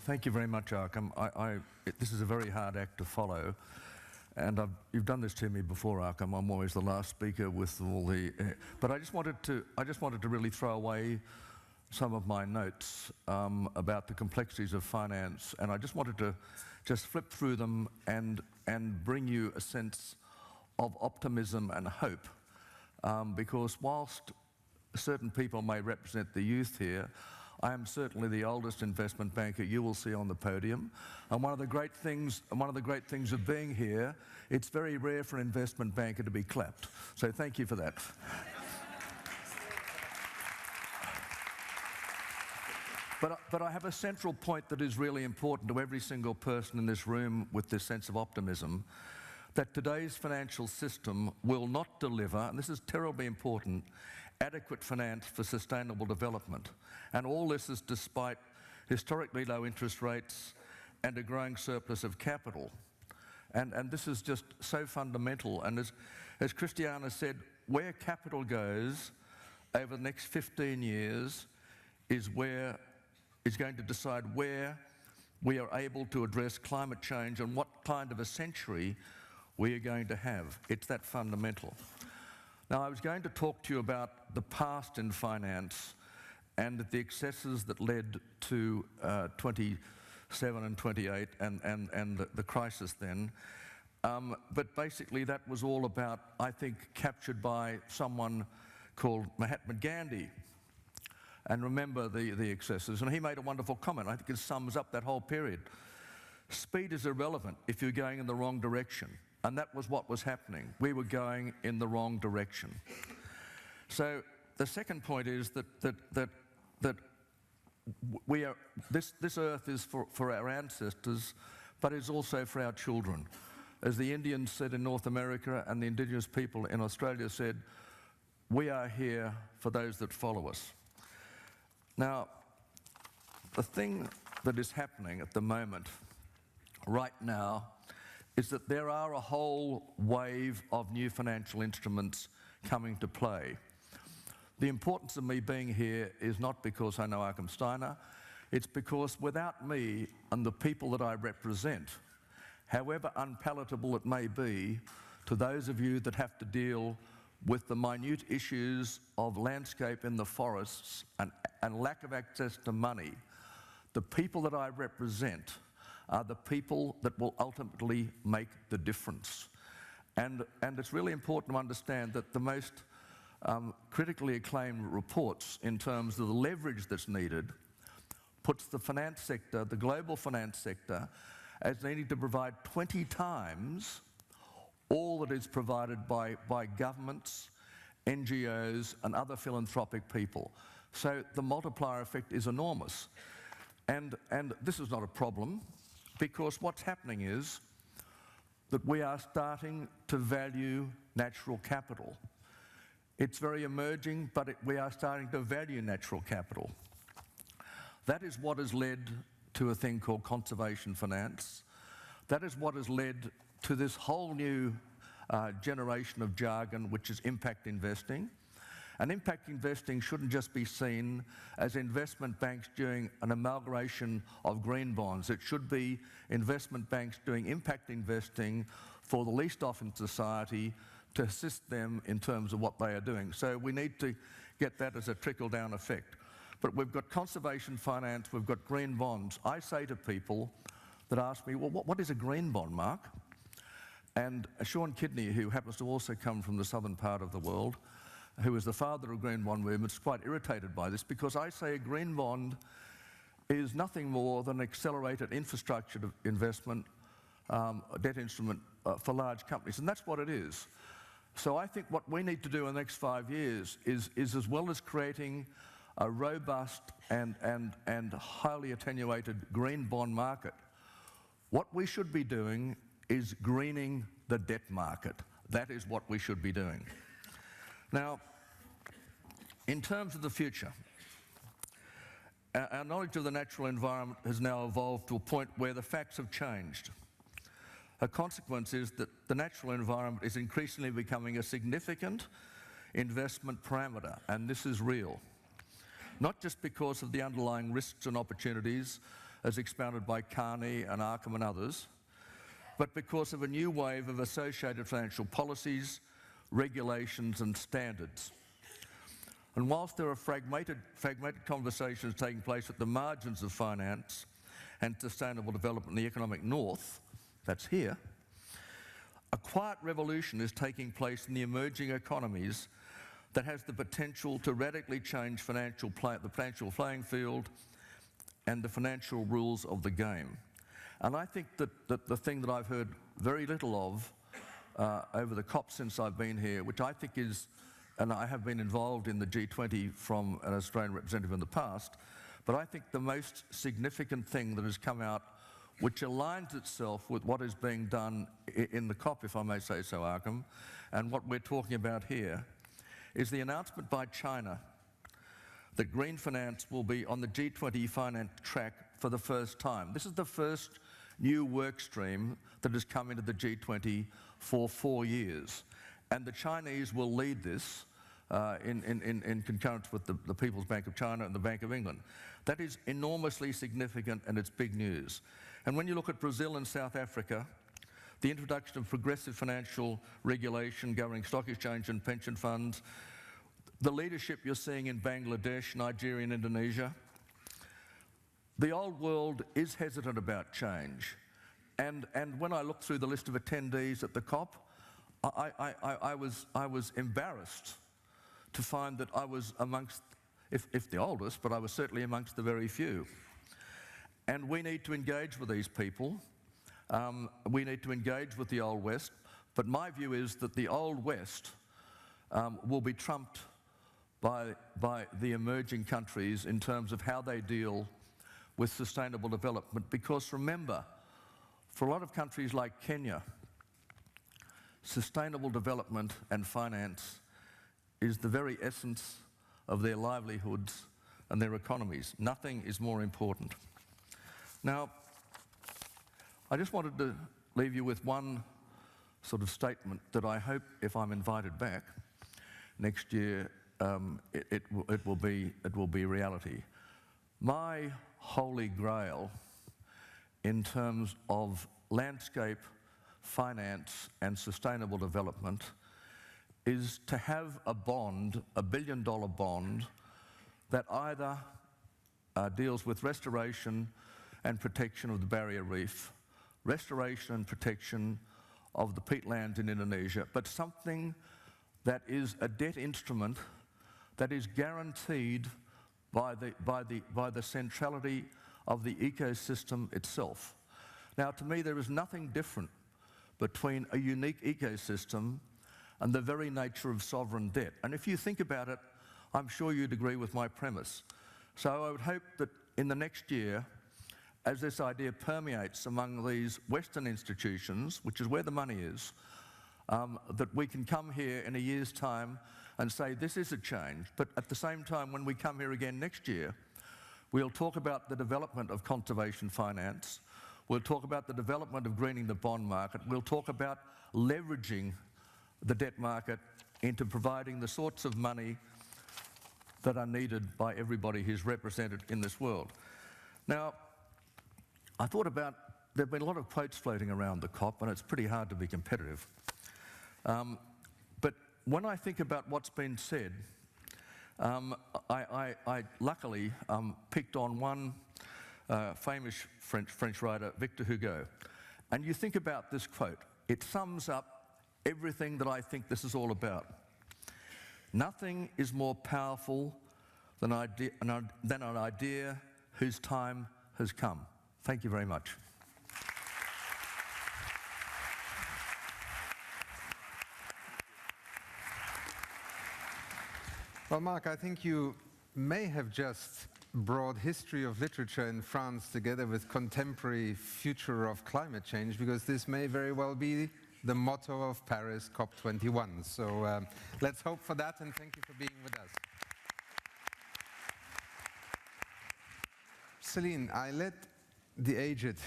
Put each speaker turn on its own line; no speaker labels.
thank you very much, Arkham. This is a very hard act to follow, and you've done this to me before, Arkham. I'm always the last speaker with all the. But I just wanted to really throw away some of my notes about the complexities of finance, and I just wanted to flip through them and bring you a sense of optimism and hope, because whilst certain people may represent the youth here, I am certainly the oldest investment banker you will see on the podium. And one of the great things of being here, it's very rare for an investment banker to be clapped. So thank you for that. But I have a central point that is really important to every single person in this room with this sense of optimism, that today's financial system will not deliver, and this is terribly important, adequate finance for sustainable development. And all this is despite historically low interest rates and a growing surplus of capital. And this is just so fundamental. And as Christiana said, where capital goes over the next 15 years is going to decide where we are able to address climate change and what kind of a century we are going to have. It's that fundamental. Now, I was going to talk to you about the past in finance and the excesses that led to 27 and 28 and the crisis then. But basically that was all about, I think, captured by someone called Mahatma Gandhi. And remember the excesses. And he made a wonderful comment. I think it sums up that whole period. Speed is irrelevant if you're going in the wrong direction. And that was what was happening. We were going in the wrong direction. So the second point is that we are, this earth is for our ancestors, but it's also for our children. As the Indians said in North America and the indigenous people in Australia said, we are here for those that follow us. Now, the thing that is happening at the moment, right now, is that there are a whole wave of new financial instruments coming to play. The importance of me being here is not because I know Arkham Steiner, it's because without me and the people that I represent, however unpalatable it may be to those of you that have to deal with the minute issues of landscape in the forests and lack of access to money, the people that I represent are the people that will ultimately make the difference. And it's really important to understand that the most critically acclaimed reports in terms of the leverage that's needed puts the finance sector, the global finance sector, as needing to provide 20 times all that is provided by governments, NGOs, and other philanthropic people. So the multiplier effect is enormous. And this is not a problem, because what's happening is that we are starting to value natural capital. It's very emerging, but we are starting to value natural capital. That is what has led to a thing called conservation finance. That is what has led to this whole new generation of jargon, which is impact investing. And impact investing shouldn't just be seen as investment banks doing an amalgamation of green bonds. It should be investment banks doing impact investing for the least off in society to assist them in terms of what they are doing. So we need to get that as a trickle-down effect. But we've got conservation finance, we've got green bonds. I say to people that ask me, well, what is a green bond, Mark? And Sean Kidney, who happens to also come from the southern part of the world, who is the father of green bond movements, is quite irritated by this, because I say a green bond is nothing more than an accelerated infrastructure investment, debt instrument for large companies, and that's what it is. So I think what we need to do in the next 5 years is as well as creating a robust and highly attenuated green bond market, what we should be doing is greening the debt market. That is what we should be doing. Now, in terms of the future, our knowledge of the natural environment has now evolved to a point where the facts have changed. A consequence is that the natural environment is increasingly becoming a significant investment parameter, and this is real. Not just because of the underlying risks and opportunities, as expounded by Carney and Arkham and others, but because of a new wave of associated financial policies, regulations and standards. And whilst there are fragmented conversations taking place at the margins of finance and sustainable development in the economic north, that's here, a quiet revolution is taking place in the emerging economies that has the potential to radically change the financial playing field and the financial rules of the game. And I think that the thing that I've heard very little of over the COP since I've been here, which I think is, and I have been involved in the G20 from an Australian representative in the past, but I think the most significant thing that has come out, which aligns itself with what is being done in the COP, if I may say so, Arkham, and what we're talking about here, is the announcement by China that green finance will be on the G20 finance track for the first time. This is the first new work stream that has come into the G20 for 4 years. And the Chinese will lead this in concurrence with the People's Bank of China and the Bank of England. That is enormously significant and it's big news. And when you look at Brazil and South Africa, the introduction of progressive financial regulation governing stock exchange and pension funds, the leadership you're seeing in Bangladesh, Nigeria and Indonesia, the old world is hesitant about change. And when I look through the list of attendees at the COP, I was embarrassed to find that I was amongst, if the oldest, but I was certainly amongst the very few. And we need to engage with these people. We need to engage with the Old West. But my view is that the Old West will be trumped by the emerging countries in terms of how they deal with sustainable development. Because remember, for a lot of countries like Kenya, sustainable development and finance is the very essence of their livelihoods and their economies. Nothing is more important. Now, I just wanted to leave you with one sort of statement that I hope, if I'm invited back next year, it will be reality. My Holy Grail in terms of landscape, finance and sustainable development is to have a bond, a $1 billion bond, that either deals with restoration and protection of the barrier reef, restoration and protection of the peatlands in Indonesia, but something that is a debt instrument that is guaranteed by the centrality of the ecosystem itself. Now, to me, there is nothing different between a unique ecosystem and the very nature of sovereign debt. And if you think about it, I'm sure you'd agree with my premise. So I would hope that in the next year, as this idea permeates among these Western institutions, which is where the money is, that we can come here in a year's time and say this is a change. But at the same time, when we come here again next year, we'll talk about the development of conservation finance. We'll talk about the development of greening the bond market. We'll talk about leveraging the debt market into providing the sorts of money that are needed by everybody who's represented in this world. Now, I thought about, there have been a lot of quotes floating around the COP, and it's pretty hard to be competitive. But when I think about what's been said, I luckily picked on one famous French writer, Victor Hugo. And you think about this quote, it sums up everything that I think this is all about. Nothing is more powerful than an idea whose time has come. Thank you very much.
Well, Mark, I think you may have just brought history of literature in France together with contemporary future of climate change, because this may very well be the motto of Paris COP21. So let's hope for that, and thank you for being with us. Celine, I let the aged